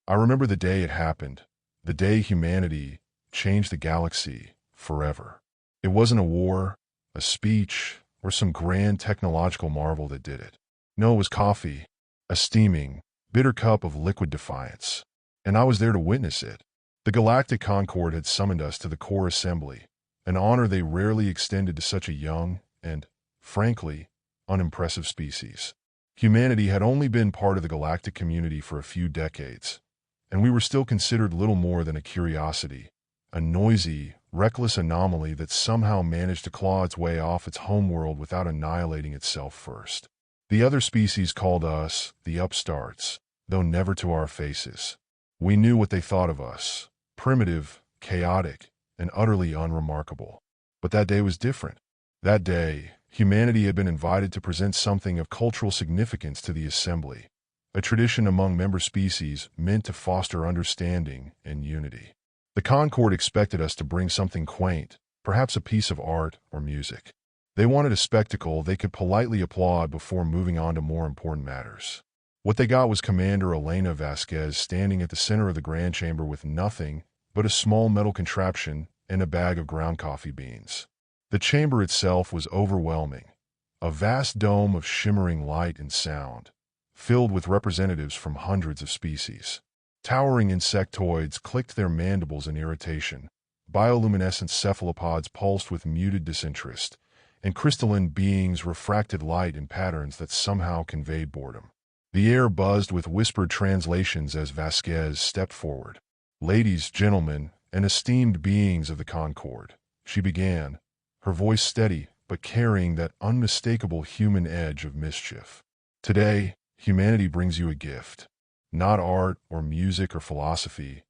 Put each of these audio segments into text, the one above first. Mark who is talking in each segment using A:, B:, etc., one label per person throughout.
A: I remember the day it happened, the day humanity changed the galaxy forever. It wasn't a war, a speech, or some grand technological marvel that did it. No, it was coffee, a steaming, bitter cup of liquid defiance. And I was there to witness it. The Galactic Concord had summoned us to the core assembly, an honor they rarely extended to such a young and, frankly, unimpressive species. Humanity had only been part of the galactic community for a few decades, and we were still considered little more than a curiosity, a noisy, reckless anomaly that somehow managed to claw its way off its homeworld without annihilating itself first. The other species called us the upstarts, though never to our faces. We knew what they thought of us: primitive, chaotic, and utterly unremarkable. But that day was different. That day, humanity had been invited to present something of cultural significance to the assembly, a tradition among member species meant to foster understanding and unity. The Concord expected us to bring something quaint, perhaps a piece of art or music. They wanted a spectacle they could politely applaud before moving on to more important matters. What they got was Commander Elena Vasquez standing at the center of the grand chamber with nothing but a small metal contraption and a bag of ground coffee beans. The chamber itself was overwhelming, a vast dome of shimmering light and sound, filled with representatives from hundreds of species. Towering insectoids clicked their mandibles in irritation, bioluminescent cephalopods pulsed with muted disinterest, and crystalline beings refracted light in patterns that somehow conveyed boredom. The air buzzed with whispered translations as Vasquez stepped forward. "Ladies, gentlemen, and esteemed beings of the Concord," she began, her voice steady but carrying that unmistakable human edge of mischief. "Today, humanity brings you a gift. Not art or music or philosophy,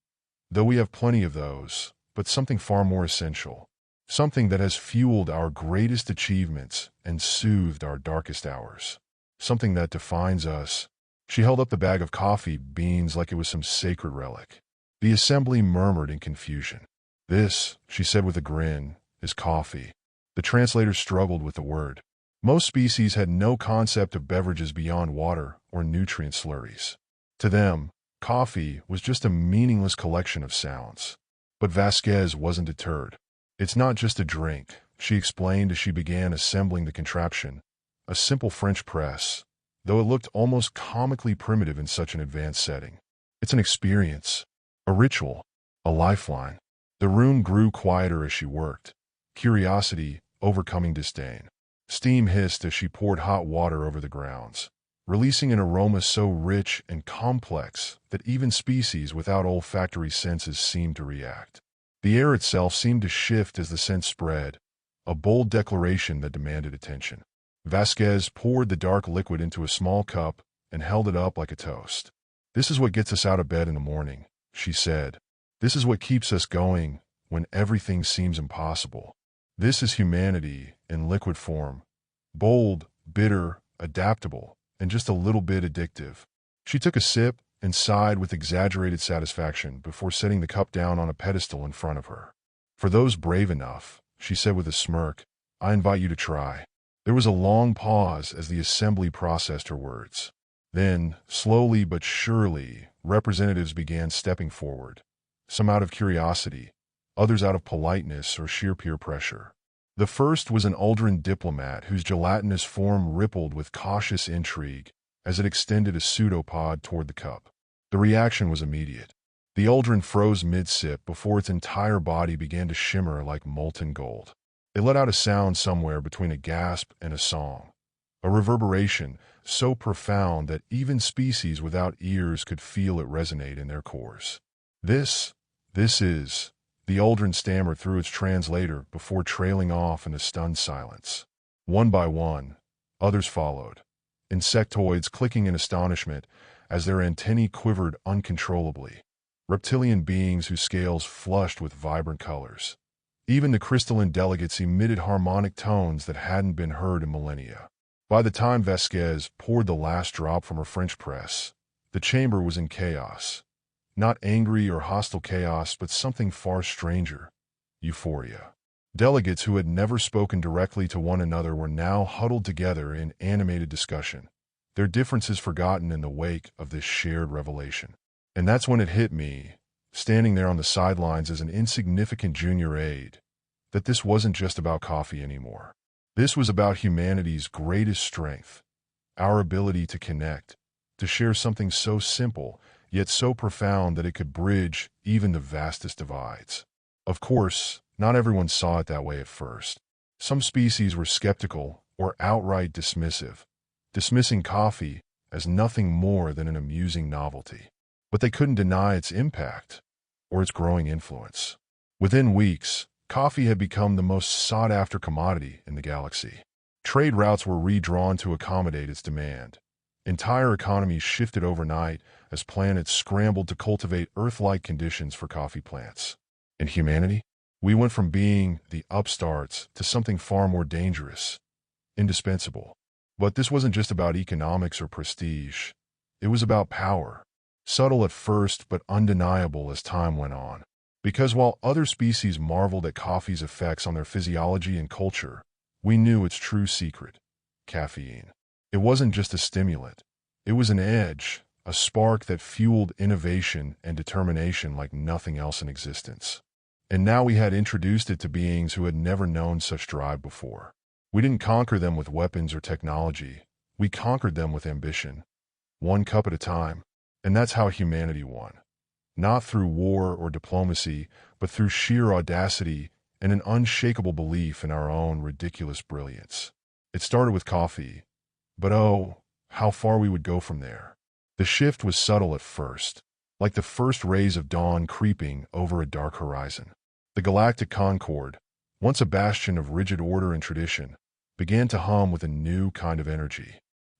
A: though we have plenty of those, but something far more essential. Something that has fueled our greatest achievements and soothed our darkest hours. Something that defines us." She held up the bag of coffee beans like it was some sacred relic. The assembly murmured in confusion. "This," she said with a grin, "is coffee." The translator struggled with the word. Most species had no concept of beverages beyond water or nutrient slurries. To them, coffee was just a meaningless collection of sounds. But Vasquez wasn't deterred. "It's not just a drink," she explained as she began assembling the contraption, a simple French press, though it looked almost comically primitive in such an advanced setting. "It's an experience, a ritual, a lifeline." The room grew quieter as she worked, curiosity overcoming disdain. Steam hissed as she poured hot water over the grounds, releasing an aroma so rich and complex that even species without olfactory senses seemed to react. The air itself seemed to shift as the scent spread, a bold declaration that demanded attention. Vasquez poured the dark liquid into a small cup and held it up like a toast. "This is what gets us out of bed in the morning," she said. "This is what keeps us going when everything seems impossible. This is humanity in liquid form, bold, bitter, adaptable, and just a little bit addictive." She took a sip and sighed with exaggerated satisfaction before setting the cup down on a pedestal in front of her. "For those brave enough," she said with a smirk, "I invite you to try." There was a long pause as the assembly processed her words. Then, slowly but surely, representatives began stepping forward, some out of curiosity, others out of politeness or sheer peer pressure. The first was an Uldren diplomat whose gelatinous form rippled with cautious intrigue as it extended a pseudopod toward the cup. The reaction was immediate. The Uldren froze mid-sip before its entire body began to shimmer like molten gold. It let out a sound somewhere between a gasp and a song, a reverberation so profound that even species without ears could feel it resonate in their cores. This is, the Uldren stammered through its translator before trailing off in a stunned silence. One by one, others followed, insectoids clicking in astonishment as their antennae quivered uncontrollably, reptilian beings whose scales flushed with vibrant colors. Even the crystalline delegates emitted harmonic tones that hadn't been heard in millennia. By the time Vasquez poured the last drop from her French press, the chamber was in chaos. Not angry or hostile chaos, but something far stranger: euphoria. Delegates who had never spoken directly to one another were now huddled together in animated discussion, their differences forgotten in the wake of this shared revelation. And that's when it hit me, standing there on the sidelines as an insignificant junior aide, that this wasn't just about coffee anymore. This was about humanity's greatest strength, our ability to connect, to share something so simple, yet so profound that it could bridge even the vastest divides. Of course, not everyone saw it that way at first. Some species were skeptical or outright dismissive, dismissing coffee as nothing more than an amusing novelty. But they couldn't deny its impact or its growing influence. Within weeks, coffee had become the most sought-after commodity in the galaxy. Trade routes were redrawn to accommodate its demand. Entire economies shifted overnight as planets scrambled to cultivate Earth-like conditions for coffee plants. In humanity, we went from being the upstarts to something far more dangerous, indispensable. But this wasn't just about economics or prestige. It was about power, subtle at first but undeniable as time went on. Because while other species marveled at coffee's effects on their physiology and culture, we knew its true secret: caffeine. It wasn't just a stimulant. It was an edge, a spark that fueled innovation and determination like nothing else in existence. And now we had introduced it to beings who had never known such drive before. We didn't conquer them with weapons or technology. We conquered them with ambition, one cup at a time. And that's how humanity won. Not through war or diplomacy, but through sheer audacity and an unshakable belief in our own ridiculous brilliance. It started with coffee, but oh, how far we would go from there. The shift was subtle at first, like the first rays of dawn creeping over a dark horizon. The galactic Concord, once a bastion of rigid order and tradition, began to hum with a new kind of energy.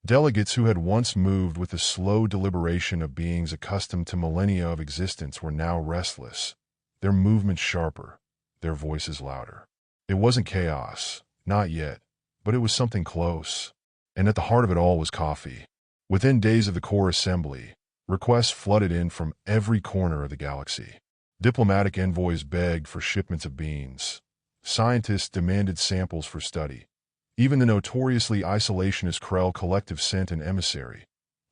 A: Delegates who had once moved with the slow deliberation of beings accustomed to millennia of existence were now restless, their movements sharper, their voices louder. It wasn't chaos, not yet, but it was something close. And at the heart of it all was coffee. Within days of the core assembly, requests flooded in from every corner of the galaxy. Diplomatic envoys begged for shipments of beans. Scientists demanded samples for study. Even the notoriously isolationist Krell collective sent an emissary,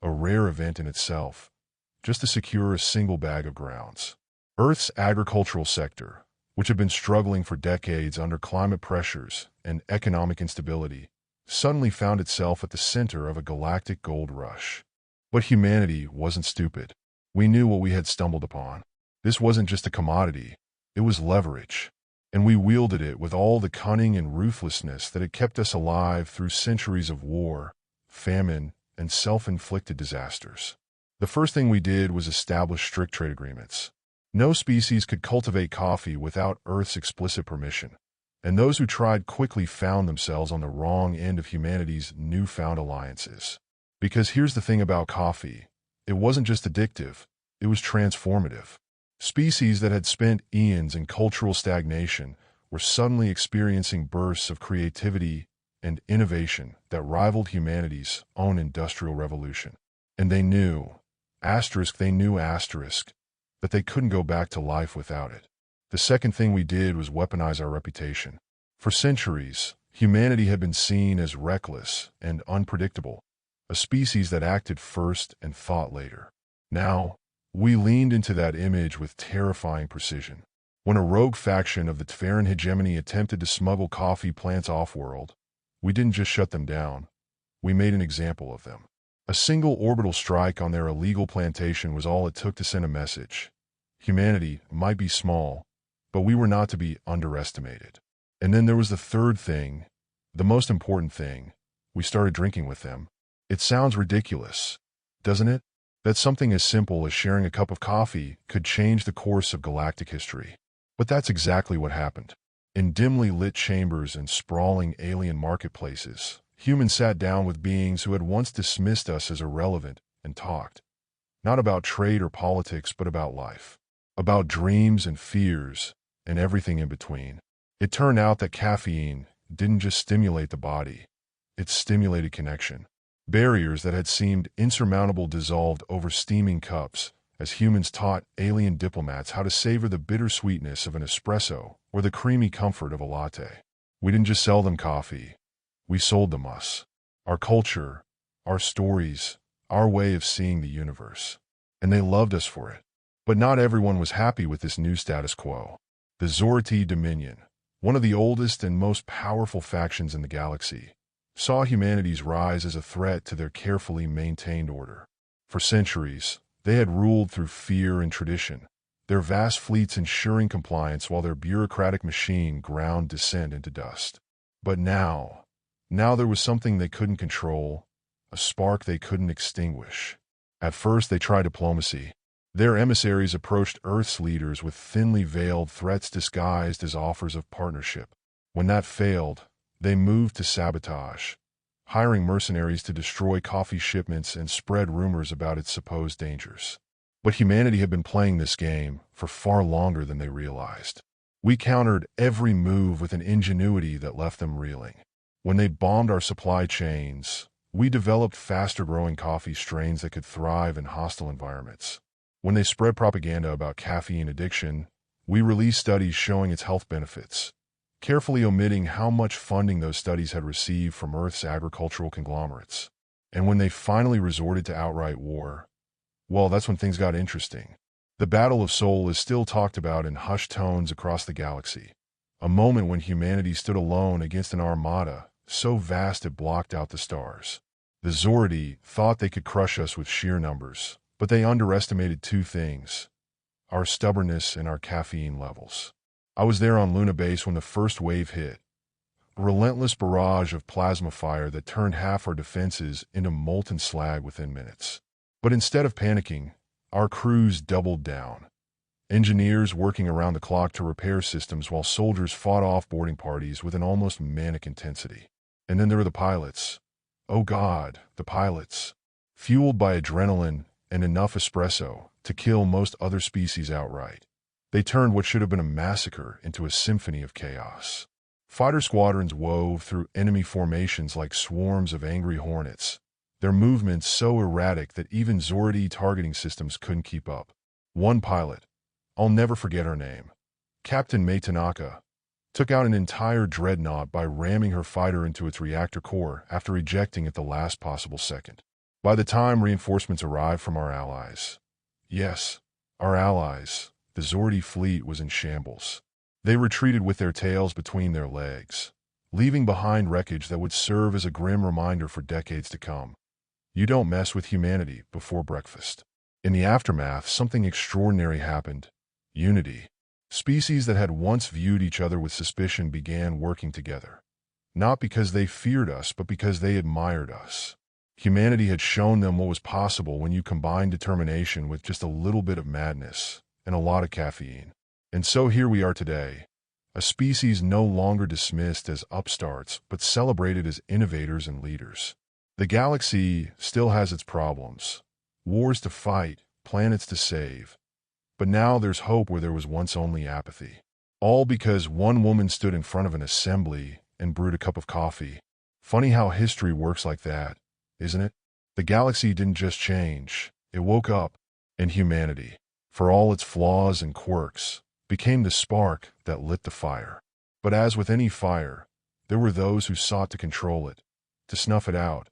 A: a rare event in itself, just to secure a single bag of grounds. Earth's agricultural sector, which had been struggling for decades under climate pressures and economic instability, suddenly found itself at the center of a galactic gold rush. But humanity wasn't stupid. We knew what we had stumbled upon. This wasn't just a commodity, it was leverage. And we wielded it with all the cunning and ruthlessness that had kept us alive through centuries of war, famine, and self-inflicted disasters. The first thing we did was establish strict trade agreements. No species could cultivate coffee without Earth's explicit permission, and those who tried quickly found themselves on the wrong end of humanity's newfound alliances. Because here's the thing about coffee: it wasn't just addictive, it was transformative. Species that had spent eons in cultural stagnation were suddenly experiencing bursts of creativity and innovation that rivaled humanity's own industrial revolution. And they knew, asterisk, that they couldn't go back to life without it. The second thing we did was weaponize our reputation. For centuries, humanity had been seen as reckless and unpredictable, a species that acted first and thought later. Now, we leaned into that image with terrifying precision. When a rogue faction of the Tferran hegemony attempted to smuggle coffee plants off-world, we didn't just shut them down, we made an example of them. A single orbital strike on their illegal plantation was all it took to send a message. Humanity might be small, but we were not to be underestimated. And then there was the third thing, the most important thing: we started drinking with them. It sounds ridiculous, doesn't it? That something as simple as sharing a cup of coffee could change the course of galactic history. But that's exactly what happened. In dimly lit chambers and sprawling alien marketplaces, humans sat down with beings who had once dismissed us as irrelevant and talked, not about trade or politics, but about life, about dreams and fears and everything in between. It turned out that caffeine didn't just stimulate the body, it stimulated connection. Barriers that had seemed insurmountable dissolved over steaming cups as humans taught alien diplomats how to savor the bittersweetness of an espresso or the creamy comfort of a latte. We didn't just sell them coffee, we sold them us. Our culture, our stories, our way of seeing the universe. and they loved us for it. But not everyone was happy with this new status quo. The Zorti Dominion, one of the oldest and most powerful factions in the galaxy, saw humanity's rise as a threat to their carefully maintained order. For centuries, they had ruled through fear and tradition, their vast fleets ensuring compliance while their bureaucratic machine ground dissent into dust. But now there was something they couldn't control, a spark they couldn't extinguish. At first they tried diplomacy. Their emissaries approached Earth's leaders with thinly veiled threats disguised as offers of partnership. When that failed, they moved to sabotage, hiring mercenaries to destroy coffee shipments and spread rumors about its supposed dangers. But humanity had been playing this game for far longer than they realized. We countered every move with an ingenuity that left them reeling. When they bombed our supply chains, we developed faster-growing coffee strains that could thrive in hostile environments. When they spread propaganda about caffeine addiction, we released studies showing its health benefits, carefully omitting how much funding those studies had received from Earth's agricultural conglomerates. And when they finally resorted to outright war, well, that's when things got interesting. The Battle of Sol is still talked about in hushed tones across the galaxy, a moment when humanity stood alone against an armada so vast it blocked out the stars. The Zordi thought they could crush us with sheer numbers, but they underestimated two things: our stubbornness and our caffeine levels. I was there on Luna Base when the first wave hit, a relentless barrage of plasma fire that turned half our defenses into molten slag within minutes. But instead of panicking, our crews doubled down. Engineers working around the clock to repair systems while soldiers fought off boarding parties with an almost manic intensity. And then there were the pilots. Oh God, the pilots. Fueled by adrenaline and enough espresso to kill most other species outright, they turned what should have been a massacre into a symphony of chaos. Fighter squadrons wove through enemy formations like swarms of angry hornets, their movements so erratic that even Zordi targeting systems couldn't keep up. One pilot, I'll never forget her name, Captain Mei Tanaka, took out an entire dreadnought by ramming her fighter into its reactor core after ejecting at the last possible second. By the time reinforcements arrived from our allies, yes, our allies, the Zordi fleet was in shambles. They retreated with their tails between their legs, leaving behind wreckage that would serve as a grim reminder for decades to come. You don't mess with humanity before breakfast. In the aftermath, something extraordinary happened. Unity. Species that had once viewed each other with suspicion began working together. Not because they feared us, but because they admired us. Humanity had shown them what was possible when you combine determination with just a little bit of madness and a lot of caffeine. And so here we are today, a species no longer dismissed as upstarts, but celebrated as innovators and leaders. The galaxy still has its problems, wars to fight, planets to save. But now there's hope where there was once only apathy. All because one woman stood in front of an assembly and brewed a cup of coffee. Funny how history works like that, isn't it? The galaxy didn't just change, it woke up, and humanity, for all its flaws and quirks, became the spark that lit the fire. But as with any fire, there were those who sought to control it, to snuff it out,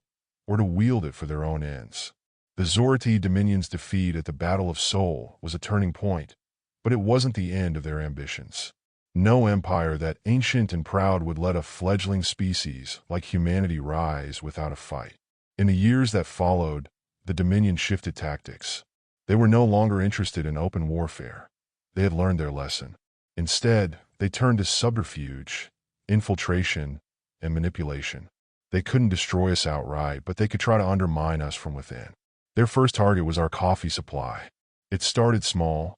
A: or to wield it for their own ends. The Zorti Dominion's defeat at the Battle of Sol was a turning point, but it wasn't the end of their ambitions. No empire that ancient and proud would let a fledgling species like humanity rise without a fight. In the years that followed, the Dominion shifted tactics. They were no longer interested in open warfare. They had learned their lesson. Instead, they turned to subterfuge, infiltration, and manipulation. They couldn't destroy us outright, but they could try to undermine us from within. Their first target was our coffee supply. It started small.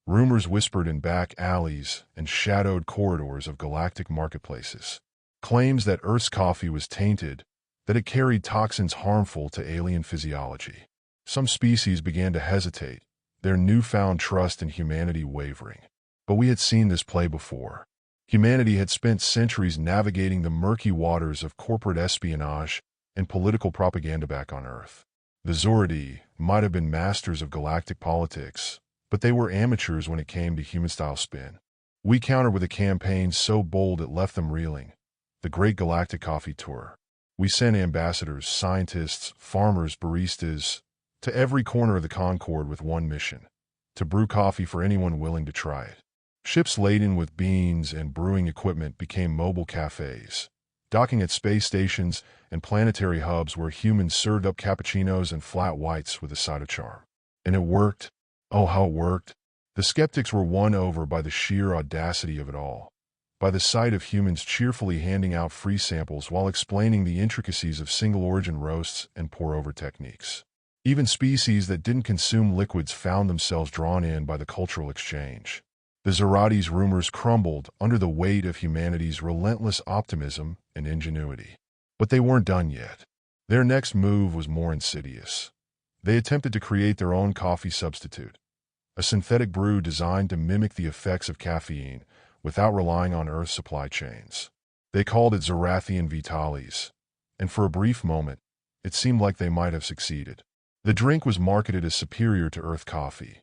A: Rumors whispered in back alleys and shadowed corridors of galactic marketplaces. Claims that Earth's coffee was tainted, that it carried toxins harmful to alien physiology. Some species began to hesitate, their newfound trust in humanity wavering. But we had seen this play before. Humanity had spent centuries navigating the murky waters of corporate espionage and political propaganda back on Earth. The Zordi might have been masters of galactic politics, but they were amateurs when it came to human-style spin. We countered with a campaign so bold it left them reeling. The Great Galactic Coffee Tour. We sent ambassadors, scientists, farmers, baristas, to every corner of the Concorde with one mission: to brew coffee for anyone willing to try it. Ships laden with beans and brewing equipment became mobile cafes, docking at space stations and planetary hubs where humans served up cappuccinos and flat whites with a side of charm. And it worked. Oh, how it worked. The skeptics were won over by the sheer audacity of it all, by the sight of humans cheerfully handing out free samples while explaining the intricacies of single-origin roasts and pour-over techniques. Even species that didn't consume liquids found themselves drawn in by the cultural exchange. The Zerati's rumors crumbled under the weight of humanity's relentless optimism and ingenuity. But they weren't done yet. Their next move was more insidious. They attempted to create their own coffee substitute, a synthetic brew designed to mimic the effects of caffeine without relying on Earth's supply chains. They called it Zerathian Vitalis, and for a brief moment, it seemed like they might have succeeded. The drink was marketed as superior to Earth coffee,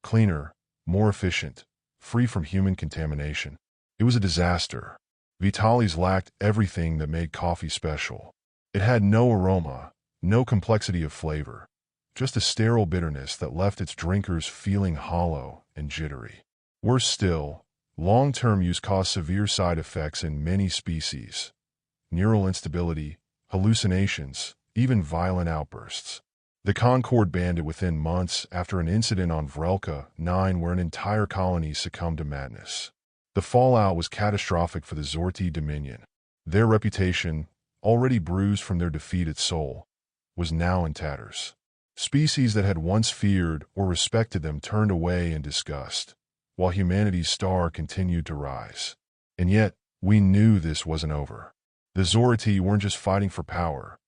A: cleaner, more efficient, free from human contamination. It was a disaster. Vitalis lacked everything that made coffee special. It had no aroma, no complexity of flavor, just a sterile bitterness that left its drinkers feeling hollow and jittery. Worse still, long-term use caused severe side effects in many species: neural instability, hallucinations, even violent outbursts. The Concorde banned it within months after an incident on Vrelka 9 where an entire colony succumbed to madness. The fallout was catastrophic for the Zorti Dominion. Their reputation, already bruised from their defeat at Sol, was now in tatters. Species that had once feared or respected them turned away in disgust, while humanity's star continued to rise. And yet, we knew this wasn't over. The Zorti weren't just fighting for power.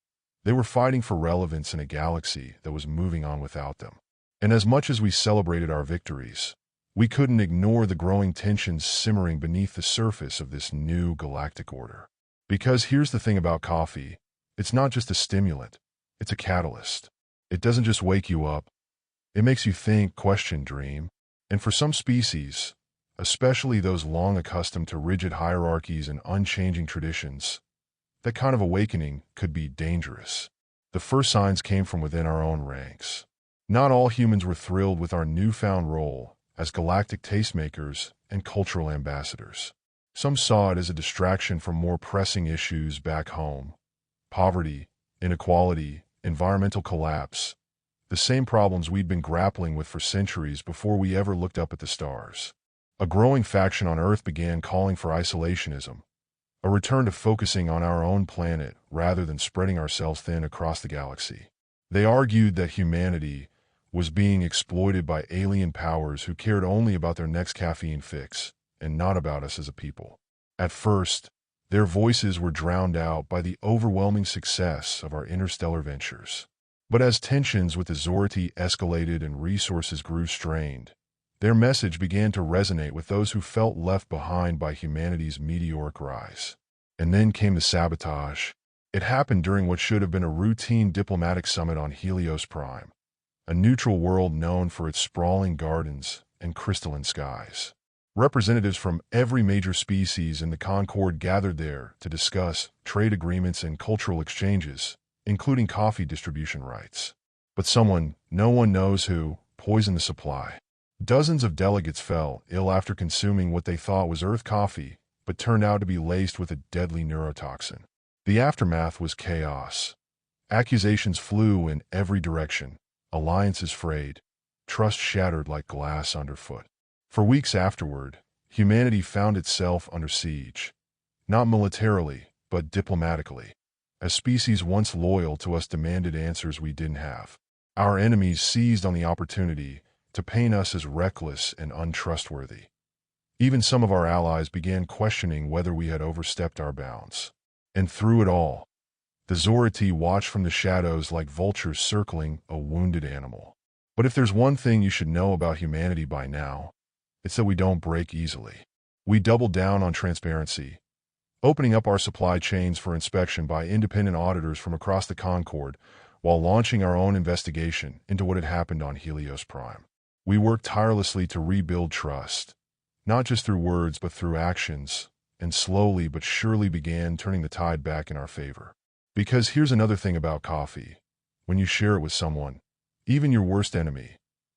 A: They were fighting for relevance in a galaxy that was moving on without them. And as much as we celebrated our victories, we couldn't ignore the growing tensions simmering beneath the surface of this new galactic order. Because here's the thing about coffee: it's not just a stimulant, it's a catalyst. It doesn't just wake you up, it makes you think, question, dream. And for some species, especially those long accustomed to rigid hierarchies and unchanging traditions, that kind of awakening could be dangerous. The first signs came from within our own ranks. Not all humans were thrilled with our newfound role as galactic tastemakers and cultural ambassadors. Some saw it as a distraction from more pressing issues back home: poverty, inequality, environmental collapse, the same problems we'd been grappling with for centuries before we ever looked up at the stars. A growing faction on Earth began calling for isolationism, a return to focusing on our own planet rather than spreading ourselves thin across the galaxy. They argued that humanity was being exploited by alien powers who cared only about their next caffeine fix and not about us as a people. At first, their voices were drowned out by the overwhelming success of our interstellar ventures. But as tensions with the Zorti escalated and resources grew strained, their message began to resonate with those who felt left behind by humanity's meteoric rise. And then came the sabotage. It happened during what should have been a routine diplomatic summit on Helios Prime, a neutral world known for its sprawling gardens and crystalline skies. Representatives from every major species in the Concorde gathered there to discuss trade agreements and cultural exchanges, including coffee distribution rights. But someone, no one knows who, poisoned the supply. Dozens of delegates fell ill after consuming what they thought was Earth coffee, but turned out to be laced with a deadly neurotoxin. The aftermath was chaos. Accusations flew in every direction, alliances frayed, trust shattered like glass underfoot. For weeks afterward, humanity found itself under siege, not militarily, but diplomatically. As species once loyal to us demanded answers we didn't have. Our enemies seized on the opportunity to paint us as reckless and untrustworthy. Even some of our allies began questioning whether we had overstepped our bounds. And through it all, the Zorati watched from the shadows like vultures circling a wounded animal. But if there's one thing you should know about humanity by now, it's that we don't break easily. We doubled down on transparency, opening up our supply chains for inspection by independent auditors from across the Concorde, while launching our own investigation into what had happened on Helios Prime. We worked tirelessly to rebuild trust, not just through words but through actions, and slowly but surely began turning the tide back in our favor. Because here's another thing about coffee: when you share it with someone, Even your worst enemy,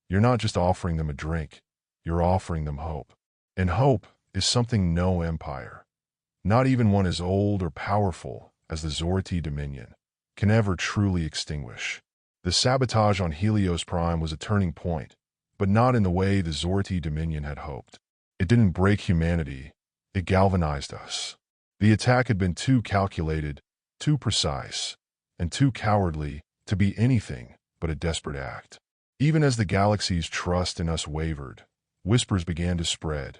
A: you're not just offering them a drink, you're offering them hope. And hope is something no empire, not even one as old or powerful as the Zorati Dominion, can ever truly extinguish. The sabotage on Helios Prime was a turning point, but not in the way the Zorati Dominion had hoped. It didn't break humanity, it galvanized us. The attack had been too calculated, too precise, and too cowardly to be anything but a desperate act. Even as the galaxy's trust in us wavered, whispers began to spread.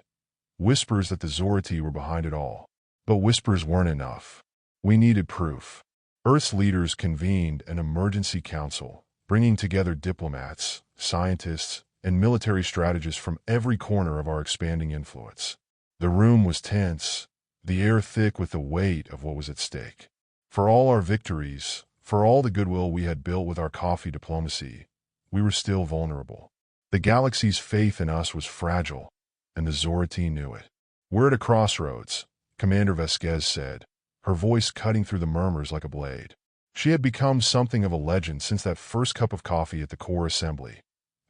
A: Whispers that the Zorati were behind it all. But whispers weren't enough. We needed proof. Earth's leaders convened an emergency council, bringing together diplomats, scientists, and military strategists from every corner of our expanding influence. The room was tense, the air thick with the weight of what was at stake. For all our victories, for all the goodwill we had built with our coffee diplomacy, we were still vulnerable. The galaxy's faith in us was fragile, and the Zorati knew it. "We're at a crossroads," Commander Vasquez said, her voice cutting through the murmurs like a blade. She had become something of a legend since that first cup of coffee at the core assembly,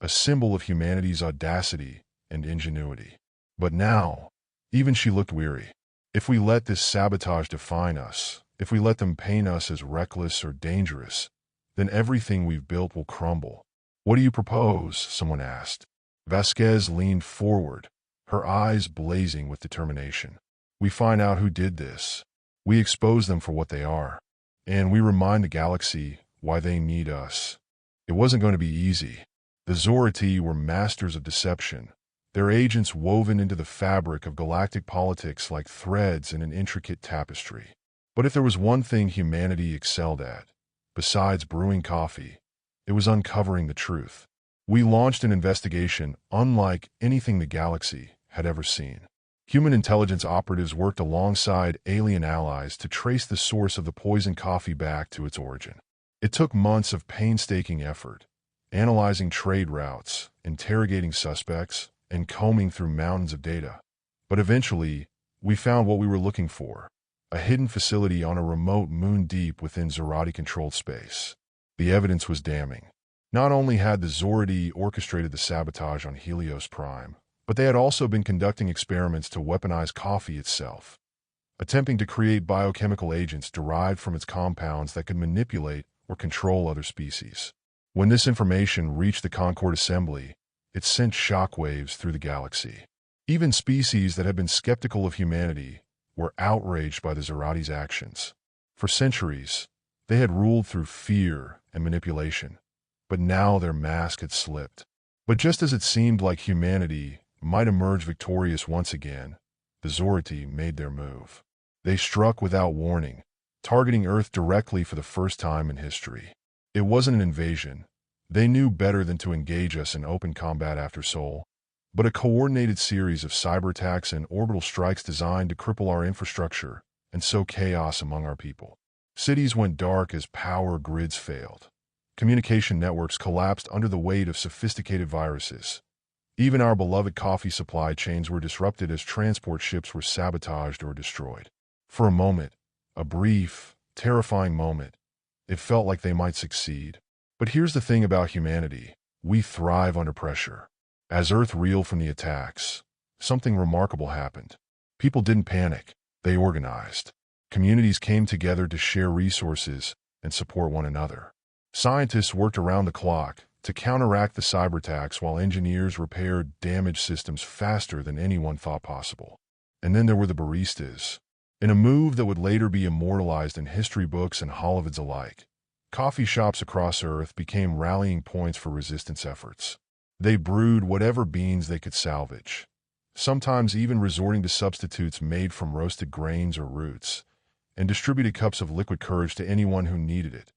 A: a symbol of humanity's audacity and ingenuity. But now, even she looked weary. If we let this sabotage define us, if we let them paint us as reckless or dangerous, then everything we've built will crumble. "What do you propose?" someone asked. Vasquez leaned forward, her eyes blazing with determination. "We find out who did this. We expose them for what they are. And we remind the galaxy why they need us." It wasn't going to be easy. The Zorati were masters of deception, their agents woven into the fabric of galactic politics like threads in an intricate tapestry. But if there was one thing humanity excelled at, besides brewing coffee, it was uncovering the truth. We launched an investigation unlike anything the galaxy had ever seen. Human intelligence operatives worked alongside alien allies to trace the source of the poison coffee back to its origin. It took months of painstaking effort, analyzing trade routes, interrogating suspects, and combing through mountains of data. But eventually, we found what we were looking for, a hidden facility on a remote moon deep within Zorati-controlled space. The evidence was damning. Not only had the Zorati orchestrated the sabotage on Helios Prime, but they had also been conducting experiments to weaponize coffee itself, attempting to create biochemical agents derived from its compounds that could manipulate or control other species. When this information reached the Concord Assembly, it sent shockwaves through the galaxy. Even species that had been skeptical of humanity were outraged by the Zorati's actions. For centuries, they had ruled through fear and manipulation, but now their mask had slipped. But just as it seemed like humanity might emerge victorious once again, the Zorati made their move. They struck without warning, targeting Earth directly for the first time in history. It wasn't an invasion. They knew better than to engage us in open combat after Sol, but a coordinated series of cyber attacks and orbital strikes designed to cripple our infrastructure and sow chaos among our people. Cities went dark as power grids failed. Communication networks collapsed under the weight of sophisticated viruses. Even our beloved coffee supply chains were disrupted as transport ships were sabotaged or destroyed. For a moment, a brief, terrifying moment, it felt like they might succeed. But here's the thing about humanity: we thrive under pressure. As Earth reeled from the attacks, something remarkable happened. People didn't panic, they organized. Communities came together to share resources and support one another. Scientists worked around the clock to counteract the cyber attacks while engineers repaired damaged systems faster than anyone thought possible. And then there were the baristas. In a move that would later be immortalized in history books and Hollywoods alike, coffee shops across Earth became rallying points for resistance efforts. They brewed whatever beans they could salvage, sometimes even resorting to substitutes made from roasted grains or roots, and distributed cups of liquid courage to anyone who needed it.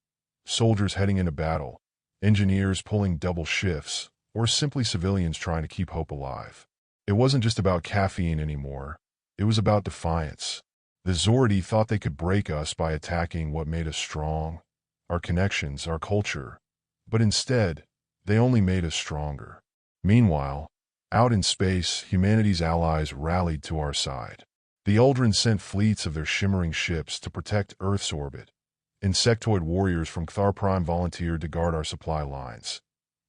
A: Soldiers heading into battle, engineers pulling double shifts, or simply civilians trying to keep hope alive. It wasn't just about caffeine anymore. It was about defiance. The Zordi thought they could break us by attacking what made us strong, our connections, our culture, but instead, they only made us stronger. Meanwhile, out in space, humanity's allies rallied to our side. The Uldren sent fleets of their shimmering ships to protect Earth's orbit. Insectoid warriors from Thar Prime volunteered to guard our supply lines.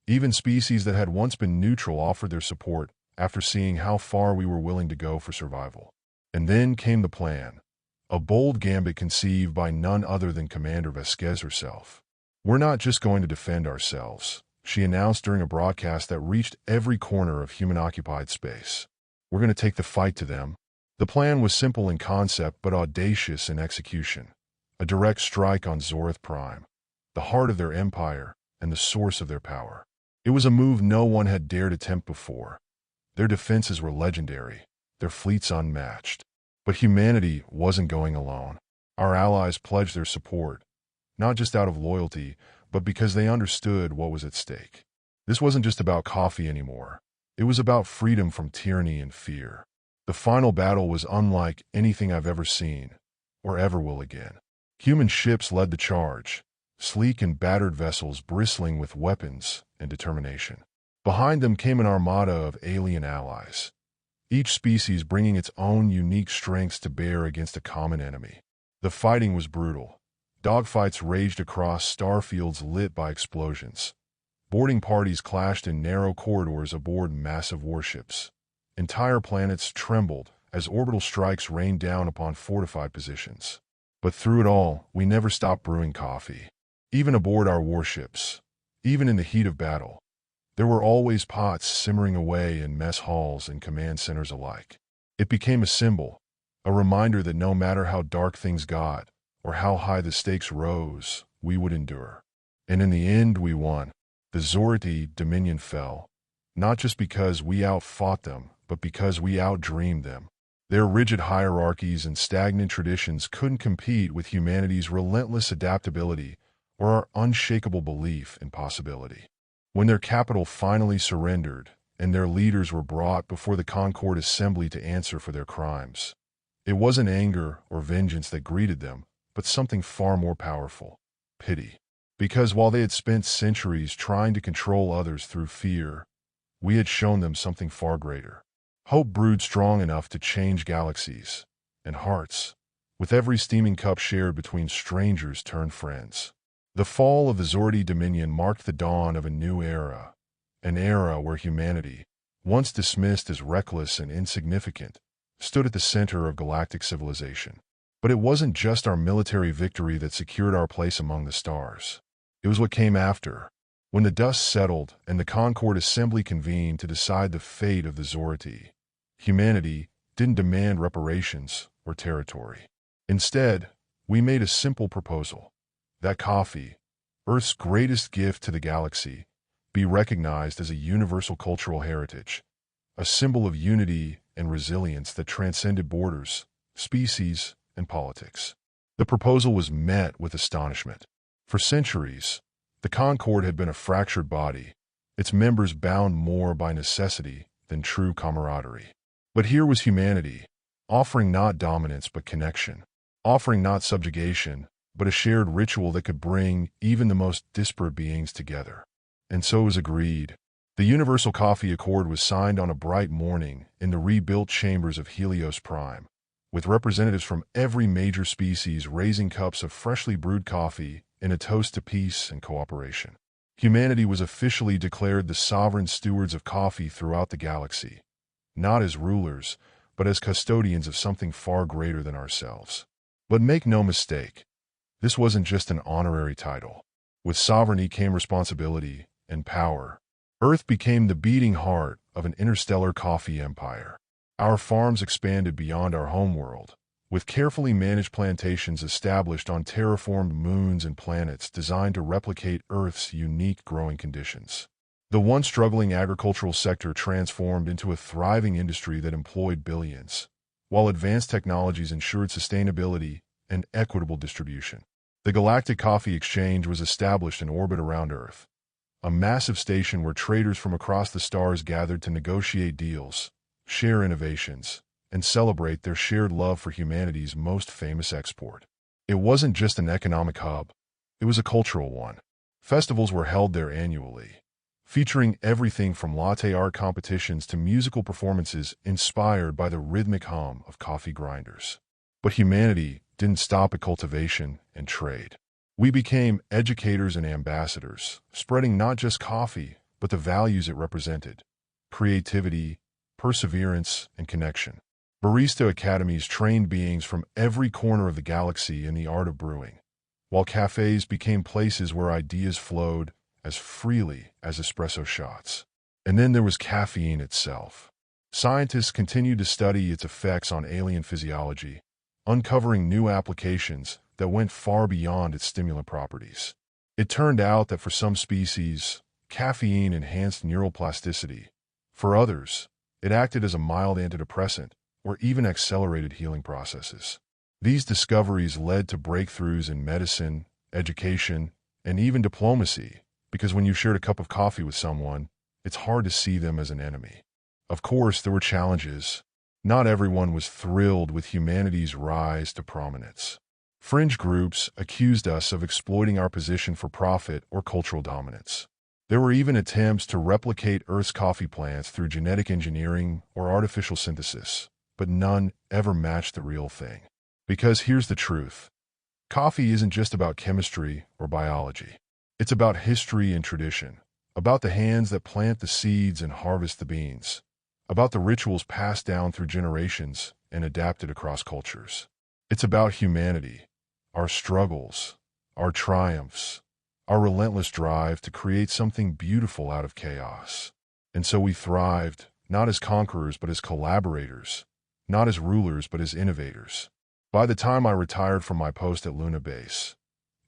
A: Even species that had once been neutral offered their support after seeing how far we were willing to go for survival. And then came the plan, a bold gambit conceived by none other than Commander Vasquez herself. "We're not just going to defend ourselves," she announced during a broadcast that reached every corner of human-occupied space. "We're going to take the fight to them." The plan was simple in concept but audacious in execution. A direct strike on Zorth Prime, the heart of their empire and the source of their power. It was a move no one had dared attempt before. Their defenses were legendary, their fleets unmatched. But humanity wasn't going alone. Our allies pledged their support, not just out of loyalty, but because they understood what was at stake. This wasn't just about coffee anymore. It was about freedom from tyranny and fear. The final battle was unlike anything I've ever seen, or ever will again. Human ships led the charge, sleek and battered vessels bristling with weapons and determination. Behind them came an armada of alien allies, each species bringing its own unique strengths to bear against a common enemy. The fighting was brutal. Dogfights raged across starfields lit by explosions. Boarding parties clashed in narrow corridors aboard massive warships. Entire planets trembled as orbital strikes rained down upon fortified positions. But through it all, we never stopped brewing coffee. Even aboard our warships, even in the heat of battle, there were always pots simmering away in mess halls and command centers alike. It became a symbol, a reminder that no matter how dark things got, or how high the stakes rose, we would endure. And in the end, we won. The Zorti Dominion fell, not just because we outfought them, but because we outdreamed them. Their rigid hierarchies and stagnant traditions couldn't compete with humanity's relentless adaptability or our unshakable belief in possibility. When their capital finally surrendered and their leaders were brought before the Concord Assembly to answer for their crimes, it wasn't anger or vengeance that greeted them, but something far more powerful: pity. Because while they had spent centuries trying to control others through fear, we had shown them something far greater. Hope brewed strong enough to change galaxies and hearts, with every steaming cup shared between strangers turned friends. The fall of the Zorti Dominion marked the dawn of a new era, an era where humanity, once dismissed as reckless and insignificant, stood at the center of galactic civilization. But it wasn't just our military victory that secured our place among the stars. It was what came after. When the dust settled and the Concord Assembly convened to decide the fate of the Zorti, humanity didn't demand reparations or territory. Instead, we made a simple proposal: that coffee, Earth's greatest gift to the galaxy, be recognized as a universal cultural heritage, a symbol of unity and resilience that transcended borders, species, and politics. The proposal was met with astonishment. For centuries, the Concord had been a fractured body, its members bound more by necessity than true camaraderie. But here was humanity, offering not dominance but connection, offering not subjugation, but a shared ritual that could bring even the most disparate beings together. And so it was agreed. The Universal Coffee Accord was signed on a bright morning in the rebuilt chambers of Helios Prime, with representatives from every major species raising cups of freshly brewed coffee in a toast to peace and cooperation. Humanity was officially declared the sovereign stewards of coffee throughout the galaxy, not as rulers, but as custodians of something far greater than ourselves. But make no mistake, this wasn't just an honorary title. With sovereignty came responsibility and power. Earth became the beating heart of an interstellar coffee empire. Our farms expanded beyond our homeworld, with carefully managed plantations established on terraformed moons and planets designed to replicate Earth's unique growing conditions. The once struggling agricultural sector transformed into a thriving industry that employed billions, while advanced technologies ensured sustainability and equitable distribution. The Galactic Coffee Exchange was established in orbit around Earth, a massive station where traders from across the stars gathered to negotiate deals, share innovations, and celebrate their shared love for humanity's most famous export. It wasn't just an economic hub, it was a cultural one. Festivals were held there annually, featuring everything from latte art competitions to musical performances inspired by the rhythmic hum of coffee grinders. But humanity didn't stop at cultivation and trade. We became educators and ambassadors, spreading not just coffee, but the values it represented: creativity, perseverance, and connection. Barista academies trained beings from every corner of the galaxy in the art of brewing, while cafes became places where ideas flowed as freely as espresso shots. And then there was caffeine itself. Scientists continued to study its effects on alien physiology, uncovering new applications that went far beyond its stimulant properties. It turned out that for some species, caffeine enhanced neural plasticity. For others, it acted as a mild antidepressant or even accelerated healing processes. These discoveries led to breakthroughs in medicine, education, and even diplomacy, because when you shared a cup of coffee with someone, it's hard to see them as an enemy. Of course, there were challenges. Not everyone was thrilled with humanity's rise to prominence. Fringe groups accused us of exploiting our position for profit or cultural dominance. There were even attempts to replicate Earth's coffee plants through genetic engineering or artificial synthesis, but none ever matched the real thing. Because here's the truth. Coffee isn't just about chemistry or biology. It's about history and tradition, about the hands that plant the seeds and harvest the beans, about the rituals passed down through generations and adapted across cultures. It's about humanity, our struggles, our triumphs, our relentless drive to create something beautiful out of chaos. And so we thrived, not as conquerors but as collaborators, not as rulers but as innovators. By the time I retired from my post at Luna Base,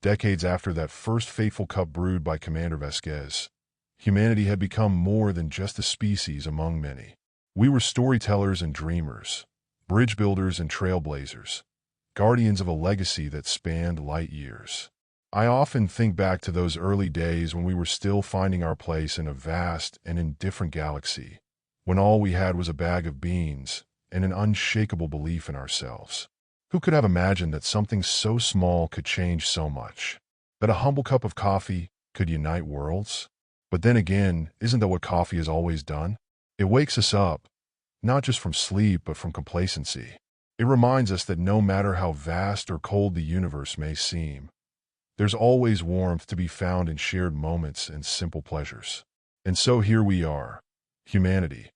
A: decades after that first fateful cup brewed by Commander Vasquez, humanity had become more than just a species among many. We were storytellers and dreamers, bridge builders and trailblazers, guardians of a legacy that spanned light years. I often think back to those early days when we were still finding our place in a vast and indifferent galaxy, when all we had was a bag of beans and an unshakable belief in ourselves. Who could have imagined that something so small could change so much? That a humble cup of coffee could unite worlds? But then again, isn't that what coffee has always done? It wakes us up, not just from sleep but from complacency. It reminds us that no matter how vast or cold the universe may seem, there's always warmth to be found in shared moments and simple pleasures. And so here we are, humanity,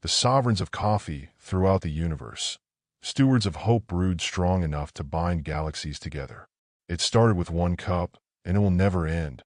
A: the sovereigns of coffee throughout the universe, stewards of hope brewed strong enough to bind galaxies together. It started with one cup, and it will never end.